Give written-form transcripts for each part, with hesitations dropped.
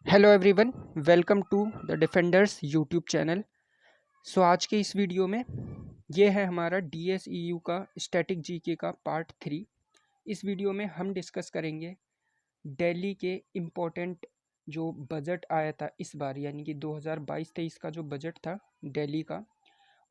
Hello everyone, welcome to the Defenders YouTube channel. So आज के इस वीडियो में ये है हमारा DSEU का स्टैटिक जीके का पार्ट 3। इस वीडियो में हम डिस्कस करेंगे दिल्ली के इम्पोर्टेंट जो बजट आया था इस बार, यानी कि 2022-23 का जो बजट था दिल्ली का,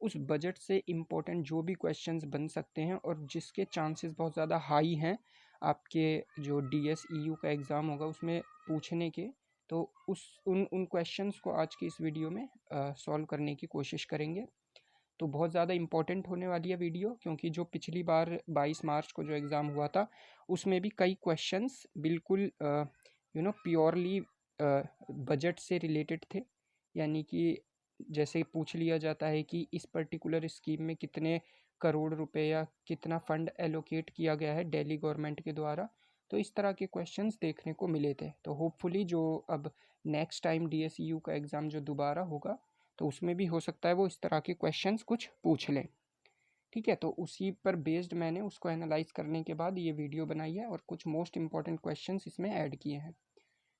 उस बजट से इम्पोर्टेंट जो भी क्वेश्चंस बन सकते हैं और जिसके चांसेस बहुत ज़्यादा हाई हैं आपके जो DSEU का एग्ज़ाम होगा उसमें पूछने के। तो उस उन क्वेश्चंस को आज की इस वीडियो में सॉल्व करने की कोशिश करेंगे। तो बहुत ज़्यादा इम्पोर्टेंट होने वाली है वीडियो, क्योंकि जो पिछली बार 22 मार्च को जो एग्ज़ाम हुआ था उसमें भी कई क्वेश्चंस बिल्कुल प्योरली बजट से रिलेटेड थे। यानी कि जैसे पूछ लिया जाता है कि इस पर्टिकुलर स्कीम में कितने करोड़ रुपए या कितना फंड एलोकेट किया गया है दिल्ली गवर्नमेंट के द्वारा। तो इस तरह के क्वेश्चंस देखने को मिले थे। तो होपफुली जो अब नेक्स्ट टाइम DSEU का एग्ज़ाम जो दोबारा होगा तो उसमें भी हो सकता है वो इस तरह के क्वेश्चंस कुछ पूछ लें। ठीक है, तो उसी पर बेस्ड मैंने उसको एनालाइज करने के बाद ये वीडियो बनाई है और कुछ मोस्ट इंपॉर्टेंट क्वेश्चंस इसमें ऐड किए हैं।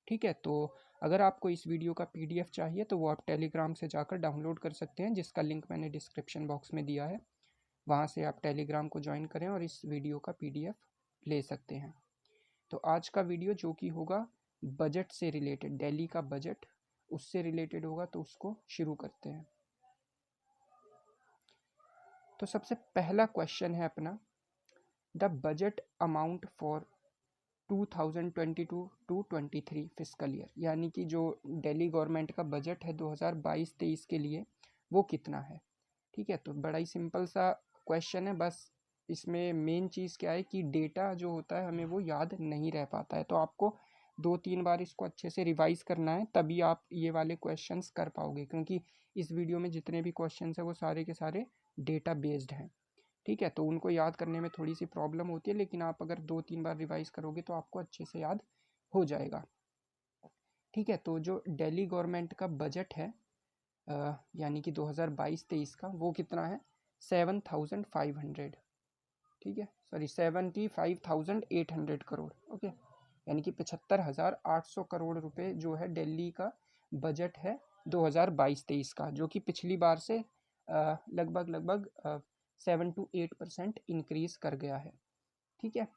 ठीक है, तो अगर आपको इस वीडियो का PDF चाहिए तो वो आप टेलीग्राम से जाकर डाउनलोड कर सकते हैं, जिसका लिंक मैंने डिस्क्रिप्शन बॉक्स में दिया है। वहाँ से आप टेलीग्राम को ज्वाइन करें और इस वीडियो का PDF ले सकते हैं। तो आज का वीडियो जो कि होगा बजट से रिलेटेड, दिल्ली का बजट उससे रिलेटेड होगा, तो उसको शुरू करते हैं। तो सबसे पहला क्वेश्चन है अपना, the budget amount for 2022 to 23 fiscal year, यानी कि जो दिल्ली गवर्नमेंट का बजट है 2022-23 के लिए वो कितना है। ठीक है, तो बड़ा ही सिंपल सा क्वेश्चन है। बस इसमें मेन चीज़ क्या है कि डेटा जो होता है हमें वो याद नहीं रह पाता है, तो आपको 2-3 बार इसको अच्छे से रिवाइज करना है, तभी आप ये वाले क्वेश्चंस कर पाओगे, क्योंकि इस वीडियो में जितने भी क्वेश्चंस हैं वो सारे के सारे डेटा बेस्ड हैं। ठीक है, तो उनको याद करने में थोड़ी सी प्रॉब्लम होती है, लेकिन आप अगर 2-3 बार रिवाइज करोगे तो आपको अच्छे से याद हो जाएगा। ठीक है, तो जो दिल्ली गवर्नमेंट का बजट है यानी कि 2022-23 का, वो कितना है 7,500। ठीक है, सॉरी 75,800 करोड़। ओके, यानी कि 75,800 करोड़ रुपए जो है दिल्ली का बजट है 2022-23 का, जो कि पिछली बार से लगभग लगभग 7 to 8% इंक्रीज कर गया है। ठीक है,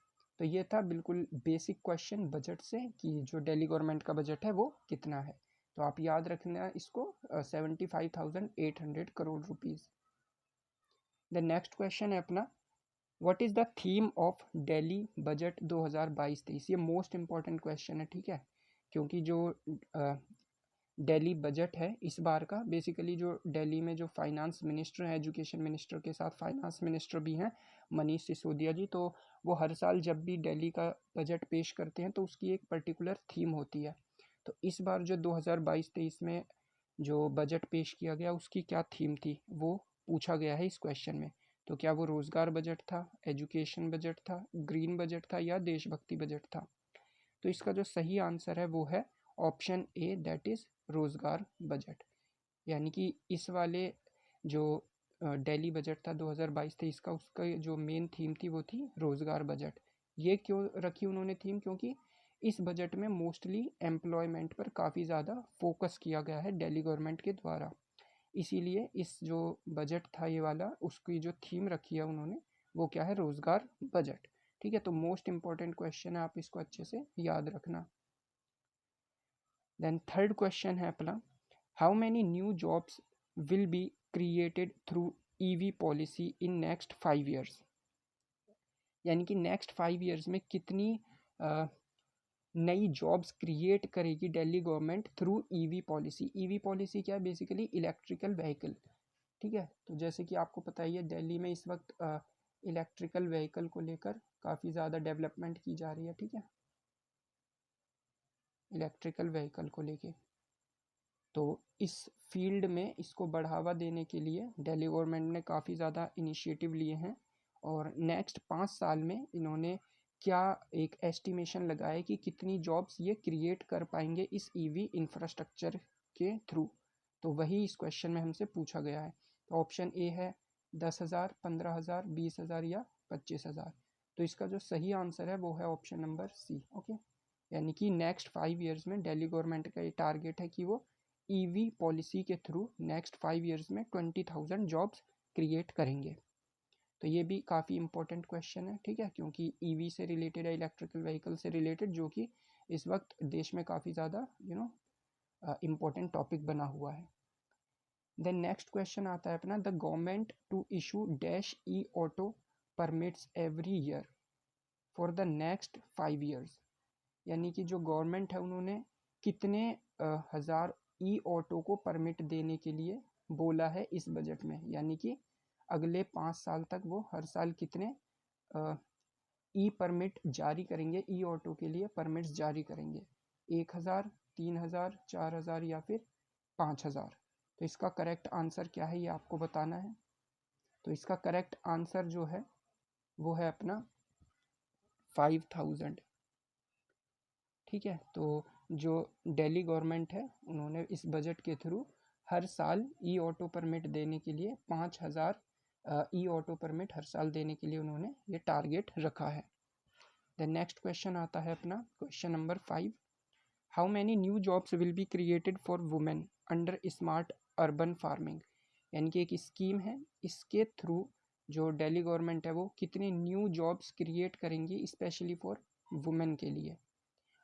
तो ये था बिल्कुल बेसिक क्वेश्चन बजट से कि जो दिल्ली गवर्नमेंट का बजट है वो कितना है। तो आप याद रखना इसको, 75,800 crore rupees. The next question है अपना, what is the theme of Delhi budget 2022-23। ये मोस्ट इंपॉर्टेंट क्वेश्चन है। ठीक है, क्योंकि जो दिल्ली बजट है इस बार का, बेसिकली जो दिल्ली में जो फाइनेंस मिनिस्टर हैं, एजुकेशन मिनिस्टर के साथ फाइनेंस मिनिस्टर भी हैं मनीष सिसोदिया जी, तो वो हर साल जब भी दिल्ली का बजट पेश करते हैं तो उसकी एक पर्टिकुलर थीम होती है। तो इस बार जो 2022-23 में जो बजट पेश किया गया उसकी क्या थीम थी वो पूछा गया है इस क्वेश्चन में। तो क्या वो रोज़गार बजट था, एजुकेशन बजट था, ग्रीन बजट था या देशभक्ति बजट था। तो इसका जो सही आंसर है वो है ऑप्शन ए, दैट इज़ रोज़गार बजट। यानी कि इस वाले जो दिल्ली बजट था 2022-23 का, उसका जो मेन थीम थी वो थी रोज़गार बजट। ये क्यों रखी उन्होंने थीम, क्योंकि इस बजट में मोस्टली एम्प्लॉयमेंट पर काफ़ी ज़्यादा फोकस किया गया है दिल्ली गवर्नमेंट के द्वारा। इसीलिए इस जो बजट था ये वाला, उसकी जो थीम रखी है उन्होंने वो क्या है, रोज़गार बजट। ठीक है, तो मोस्ट इंपॉर्टेंट क्वेश्चन है, आप इसको अच्छे से याद रखना। देन थर्ड क्वेश्चन है अपना, how many new jobs will be created through EV policy in next 5 years. यानी कि नेक्स्ट 5 ईयर्स में कितनी नई जॉब्स क्रिएट करेगी Delhi government through EV policy. EV policy क्या है, बेसिकली इलेक्ट्रिकल व्हीकल। ठीक है, तो जैसे कि आपको पता ही है दिल्ली में इस वक्त इलेक्ट्रिकल व्हीकल को लेकर काफ़ी ज़्यादा डेवलपमेंट की जा रही है। ठीक है, इलेक्ट्रिकल व्हीकल को लेके, तो इस फील्ड में इसको बढ़ावा देने के लिए दिल्ली गवर्नमेंट ने काफ़ी ज़्यादा इनिशिएटिव लिए हैं। और नेक्स्ट 5 साल में इन्होंने क्या एक एस्टिमेशन लगाया कि कितनी जॉब्स ये क्रिएट कर पाएंगे इस EV इंफ्रास्ट्रक्चर के थ्रू। तो वही इस क्वेश्चन में हमसे पूछा गया है। तो ऑप्शन ए है 10,000, 15,000, 20,000 या 25,000। तो इसका जो सही आंसर है वो है ऑप्शन नंबर सी। ओके, यानी कि नेक्स्ट 5 ईयर्स में दिल्ली गवर्नमेंट का ये टारगेट है कि वो ईवी पॉलिसी के थ्रू नेक्स्ट 5 ईयर्स में 20,000 जॉब्स क्रिएट करेंगे। तो ये भी काफ़ी इंपॉर्टेंट क्वेश्चन है, ठीक है, क्योंकि ईवी से रिलेटेड है, इलेक्ट्रिकल व्हीकल से रिलेटेड, जो कि इस वक्त देश में काफ़ी ज़्यादा इम्पोर्टेंट टॉपिक बना हुआ है। देन नेक्स्ट क्वेश्चन आता है अपना, the government to issue dash e auto permits every year for the next 5 years. यानी कि जो गवर्नमेंट है उन्होंने कितने हज़ार ई ऑटो को परमिट देने के लिए बोला है इस बजट में, यानी कि अगले 5 साल तक वो हर साल कितने ई परमिट जारी करेंगे, ई ऑटो के लिए परमिट्स जारी करेंगे, 1,000, 3,000, 4,000 या फिर 5,000। तो इसका करेक्ट आंसर क्या है ये आपको बताना है। तो इसका करेक्ट आंसर जो है वो है अपना 5,000, ठीक है। तो जो दिल्ली गवर्नमेंट है उन्होंने इस बजट के थ्रू हर साल ई ऑटो परमिट देने के लिए 5,000 ई ऑटो परमिट हर साल देने के लिए उन्होंने ये टारगेट रखा है। द नेक्स्ट क्वेश्चन आता है अपना question number 5, how many new jobs will be created for women under smart urban farming. यानी कि एक स्कीम है, इसके थ्रू जो दिल्ली गवर्नमेंट है वो कितने न्यू जॉब्स क्रिएट करेंगी स्पेशली फॉर वुमेन के लिए,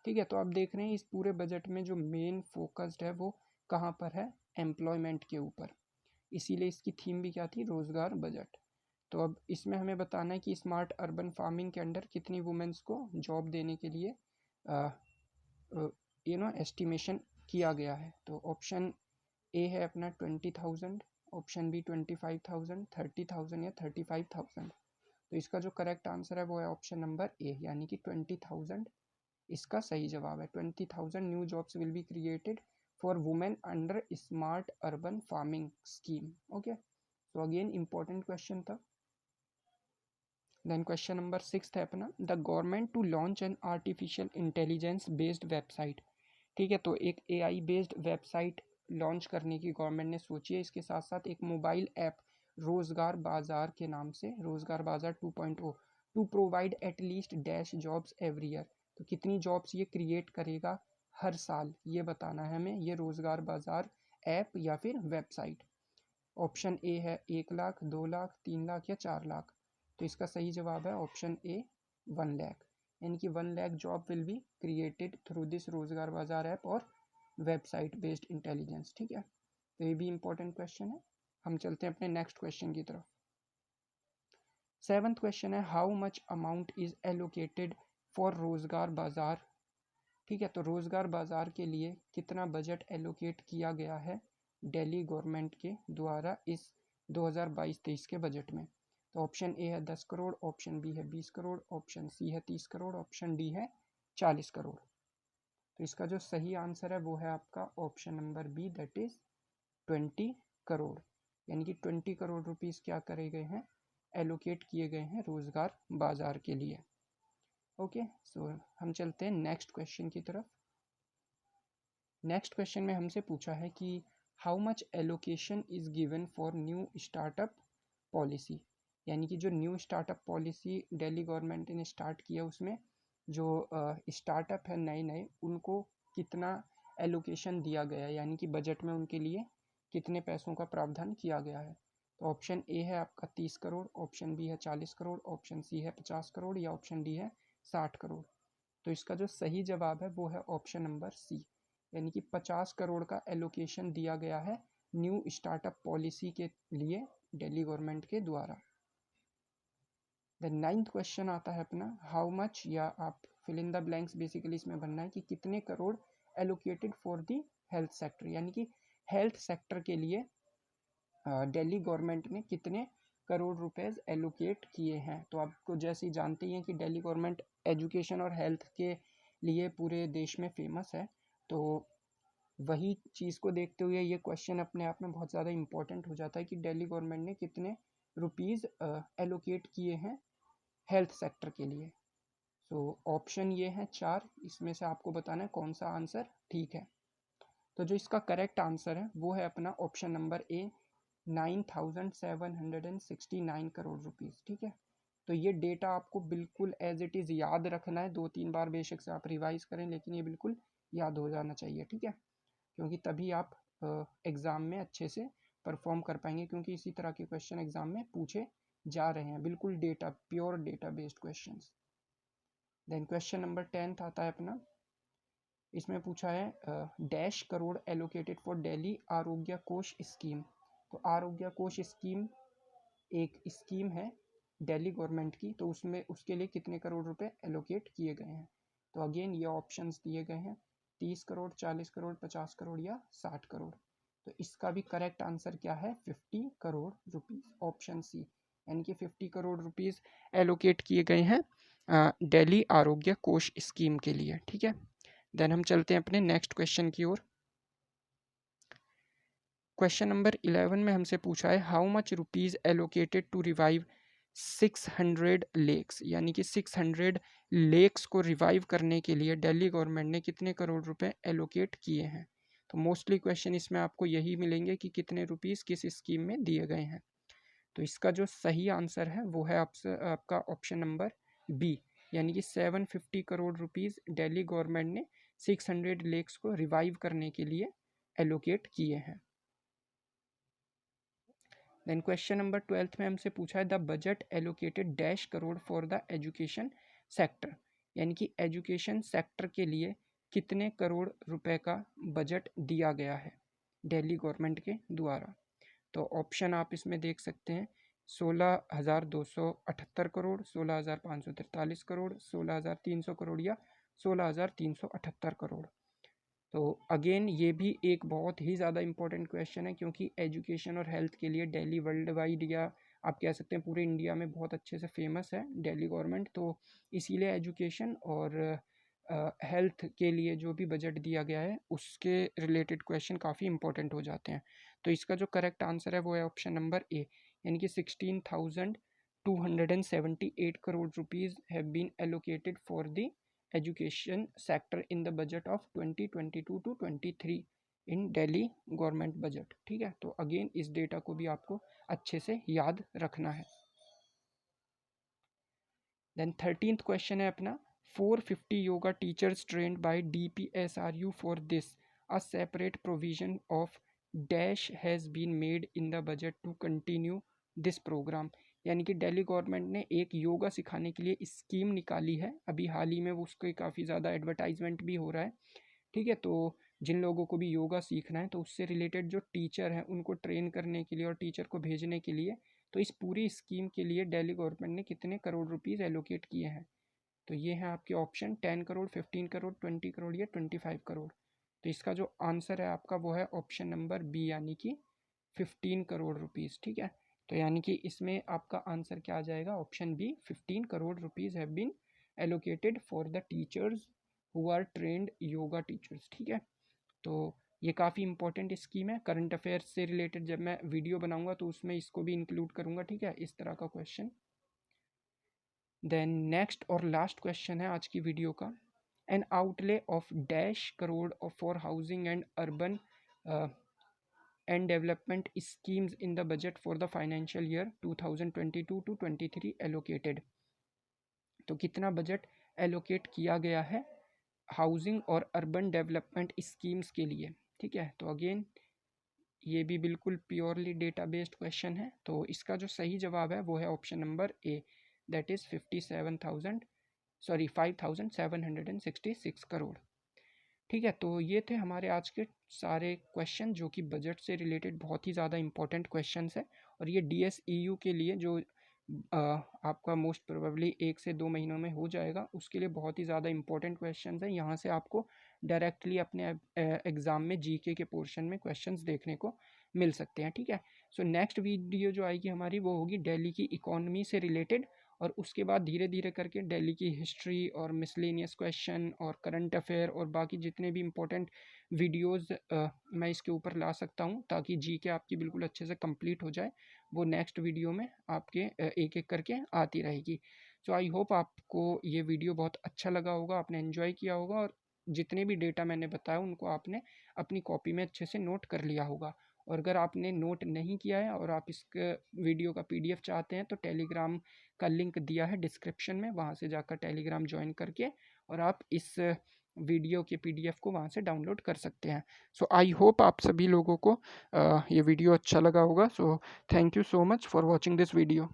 ठीक है। तो आप देख रहे हैं इस पूरे बजट में जो मेन फोकस्ड है वो कहाँ पर है, एम्प्लॉयमेंट के ऊपर, इसीलिए इसकी थीम भी क्या थी, रोजगार बजट। तो अब इसमें हमें बताना है कि स्मार्ट अर्बन फार्मिंग के अंडर कितनी वुमेन्स को जॉब देने के लिए एस्टिमेशन किया गया है। तो ऑप्शन ए है अपना 20,000, ऑप्शन बी 25,000, 30,000 या 35,000। तो इसका जो करेक्ट आंसर है वो है ऑप्शन नंबर ए, यानी कि 20,000 इसका सही जवाब है। 20,000 new jobs will be created for women under smart urban farming scheme. Okay, तो अगेन इंपॉर्टेंट क्वेश्चन था। देन क्वेश्चन नंबर 6 है अपना, the government to launch an artificial intelligence based website, ठीक है। तो एक AI बेस्ड वेबसाइट लॉन्च करने की गवर्नमेंट ने सोची है, इसके साथ साथ एक मोबाइल ऐप रोजगार बाजार के नाम से, Rozgar Bazaar 2.0, to provide at least dash jobs every year. तो कितनी जॉब्स ये क्रिएट करेगा हर साल, ये बताना है हमें, ये रोजगार बाजार ऐप या फिर वेबसाइट। ऑप्शन ए है 1 लाख, 2 लाख, 3 लाख या 4 लाख। तो इसका सही जवाब है ऑप्शन ए 1 लाख, यानी कि 1 lakh job will be created through this रोजगार बाजार ऐप और वेबसाइट बेस्ड इंटेलिजेंस, ठीक है। तो ये भी इंपॉर्टेंट क्वेश्चन है। हम चलते हैं अपने नेक्स्ट क्वेश्चन की तरफ। 7th क्वेश्चन है, how much amount is allocated for रोजगार बाजार, ठीक है। तो रोजगार बाजार के लिए कितना बजट एलोकेट किया गया है दिल्ली गवर्नमेंट के द्वारा इस 2022-23 के बजट में। तो ऑप्शन ए है 10 करोड़, ऑप्शन बी है 20 करोड़, ऑप्शन सी है 30 करोड़, ऑप्शन डी है 40 करोड़। तो इसका जो सही आंसर है वो है आपका option number B, that is 20 crore, यानी कि 20 करोड़ रुपीस क्या करे गए हैं, एलोकेट किए गए हैं रोजगार बाजार के लिए। ओके, सो हम चलते हैं नेक्स्ट क्वेश्चन की तरफ। नेक्स्ट क्वेश्चन में हमसे पूछा है कि how much allocation is given for new startup policy, यानी कि जो new startup policy Delhi government ने स्टार्ट किया उसमें जो स्टार्टअप है नए नए, उनको कितना एलोकेशन दिया गया है, यानी कि बजट में उनके लिए कितने पैसों का प्रावधान किया गया है। तो ऑप्शन ए है आपका 30 करोड़, ऑप्शन बी है 40 करोड़, ऑप्शन सी है 50 करोड़ या ऑप्शन डी है 60 करोड़। तो इसका जो सही जवाब है वो है ऑप्शन नंबर सी, यानी कि 50 करोड़ का एलोकेशन दिया गया है न्यू स्टार्टअप पॉलिसी के लिए दिल्ली गवर्नमेंट के द्वारा। द 9th क्वेश्चन आता है अपना, हाउ मच, या आप fill in the blanks basically इसमें बनना है कि कितने crore allocated for the health sector, यानी कि हेल्थ सेक्टर के लिए दिल्ली गवर्नमेंट ने कितने करोड़ रुपए एलोकेट किए हैं। तो आपको जैसे ही जानते ही हैं कि दिल्ली गवर्नमेंट एजुकेशन और हेल्थ के लिए पूरे देश में फेमस है, तो वही चीज़ को देखते हुए ये क्वेश्चन अपने आप में बहुत ज़्यादा इंपॉर्टेंट हो जाता है कि दिल्ली गवर्नमेंट ने कितने रुपीज़ एलोकेट किए हैं हेल्थ सेक्टर के लिए। सो ऑप्शन ये है 4, इसमें से आपको बताना है कौन सा आंसर ठीक है। तो जो इसका करेक्ट आंसर है वो है अपना option number A, 9,769 crore rupees, ठीक है। तो ये डेटा आपको बिल्कुल एज इट इज़ याद रखना है, 2-3 बार बेशक से आप रिवाइज करें लेकिन ये बिल्कुल याद हो जाना चाहिए, ठीक है, क्योंकि तभी आप एग्ज़ाम में अच्छे से परफॉर्म कर पाएंगे, क्योंकि इसी तरह के क्वेश्चन एग्ज़ाम में पूछे जा रहे हैं, बिल्कुल data, pure data based question. Then question number 10 आता है अपना, इसमें पूछा है dash crore allocated for Delhi Arogya Kosh scheme. तो आरोग्य कोष स्कीम एक स्कीम है दिल्ली गवर्नमेंट की, तो उसमें उसके लिए कितने करोड़ रुपए एलोकेट किए गए हैं। तो अगेन ये ऑप्शंस दिए गए हैं, 30 करोड़, 40 करोड़, 50 करोड़ या 60 करोड़। तो इसका भी करेक्ट आंसर क्या है, 50 करोड़ रुपीज़, ऑप्शन सी, यानी कि 50 करोड़ रुपीज़ एलोकेट किए गए हैं दिल्ली आरोग्य कोष स्कीम के लिए, ठीक है। देन हम चलते हैं अपने नेक्स्ट क्वेश्चन की ओर। क्वेश्चन नंबर 11 में हमसे पूछा है how much rupees allocated to revive 600 lakes, यानी कि 600 लेक्स को रिवाइव करने के लिए दिल्ली गवर्नमेंट ने कितने करोड़ रुपए एलोकेट किए हैं। तो मोस्टली क्वेश्चन इसमें आपको यही मिलेंगे कि कितने रुपीज़ किस स्कीम में दिए गए हैं। तो इसका जो सही आंसर है वो है आपका ऑप्शन नंबर बी, यानी कि 750 करोड़ रुपीज़ दिल्ली गवर्नमेंट ने 600 लेक्स को रिवाइव करने के लिए एलोकेट किए हैं। देन क्वेश्चन नंबर 12 में हमसे पूछा है the budget allocated dash crore for the education sector, यानी कि एजुकेशन सेक्टर के लिए कितने करोड़ रुपए का बजट दिया गया है दिल्ली गवर्नमेंट के द्वारा। तो ऑप्शन आप इसमें देख सकते हैं, 16,278 करोड़, 16,543 करोड़, 16,300 करोड़ या 16,378 करोड़। तो अगेन ये भी एक बहुत ही ज़्यादा इम्पोर्टेंट क्वेश्चन है, क्योंकि एजुकेशन और हेल्थ के लिए दिल्ली वर्ल्ड वाइड या आप कह सकते हैं पूरे इंडिया में बहुत अच्छे से फेमस है दिल्ली गवर्नमेंट, तो इसीलिए एजुकेशन और हेल्थ के लिए जो भी बजट दिया गया है उसके रिलेटेड क्वेश्चन काफ़ी इंपॉर्टेंट हो जाते हैं। तो इसका जो करेक्ट आंसर है वो है ऑप्शन नंबर ए, यानी कि 16,278 crore rupees have been allocated for the education sector in the budget of 2022 to 23 in Delhi government budget, ठीक है। तो अगेन इस डेटा को भी आपको अच्छे से याद रखना है। देन 13th क्वेश्चन है अपना, 450 yoga teachers trained by DPSRU for this a separate provision of dash has been made in the budget to continue this programme, यानी कि दिल्ली गवर्नमेंट ने एक योगा सिखाने के लिए स्कीम निकाली है, अभी हाल ही में वो उसके काफ़ी ज़्यादा एडवर्टाइजमेंट भी हो रहा है, ठीक है। तो जिन लोगों को भी योगा सीखना है तो उससे रिलेटेड जो टीचर हैं उनको ट्रेन करने के लिए और टीचर को भेजने के लिए, तो इस पूरी स्कीम के लिए दिल्ली गवर्नमेंट ने कितने करोड़ रुपीज़ एलोकेट किए हैं। तो ये हैं आपके ऑप्शन, 10 करोड़, 15 करोड़, 20 करोड़ या 25 करोड़। तो इसका जो आंसर है आपका वो है ऑप्शन नंबर बी, यानी कि 15 करोड़ रुपीज़, ठीक है। तो यानी कि इसमें आपका आंसर क्या आ जाएगा, option B, 15 crore rupees have been allocated for the teachers who are trained yoga teachers, ठीक है। तो ये काफ़ी इंपॉर्टेंट स्कीम है, करंट अफेयर्स से रिलेटेड जब मैं वीडियो बनाऊंगा तो उसमें इसको भी इंक्लूड करूंगा, ठीक है, इस तरह का क्वेश्चन। देन नेक्स्ट और लास्ट क्वेश्चन है आज की वीडियो का, an outlay of dash crore for housing and urban and development schemes in the budget for the financial year 2022 to 23 allocated. तो कितना बजट एलोकेट किया गया है हाउसिंग और अर्बन डेवलपमेंट स्कीम्स के लिए, ठीक है। तो अगेन ये भी बिल्कुल प्योरली डेटा बेस्ड क्वेश्चन है, तो इसका जो सही जवाब है वो है option number A, that is 5,766 crore, ठीक है। तो ये थे हमारे आज के सारे क्वेश्चन जो कि बजट से रिलेटेड बहुत ही ज़्यादा इंपॉर्टेंट क्वेश्चंस है, और ये DSEU के लिए जो आपका मोस्ट प्रोबेबली 1 से 2 महीनों में हो जाएगा, उसके लिए बहुत ही ज़्यादा इंपॉर्टेंट क्वेश्चंस हैं। यहाँ से आपको डायरेक्टली अपने एग्ज़ाम में GK के पोर्शन में क्वेश्चंस देखने को मिल सकते हैं, ठीक है। सो नेक्स्ट वीडियो जो आएगी हमारी वो होगी दिल्ली की इकोनॉमी से रिलेटेड, और उसके बाद धीरे धीरे करके दिल्ली की हिस्ट्री और मिसलेनियस क्वेश्चन और करंट अफेयर और बाकी जितने भी इम्पोर्टेंट वीडियोस मैं इसके ऊपर ला सकता हूँ, ताकि GK आपकी बिल्कुल अच्छे से कंप्लीट हो जाए, वो नेक्स्ट वीडियो में आपके एक एक करके आती रहेगी। सो आई होप आपको ये वीडियो बहुत अच्छा लगा होगा, आपने एंजॉय किया होगा, और जितने भी डेटा मैंने बताया उनको आपने अपनी कॉपी में अच्छे से नोट कर लिया होगा। और अगर आपने नोट नहीं किया है और आप इस वीडियो का PDF चाहते हैं तो टेलीग्राम का लिंक दिया है डिस्क्रिप्शन में, वहाँ से जाकर टेलीग्राम ज्वाइन करके और आप इस वीडियो के PDF को वहाँ से डाउनलोड कर सकते हैं। सो आई होप आप सभी लोगों को ये वीडियो अच्छा लगा होगा। So thank you so much for watching this video.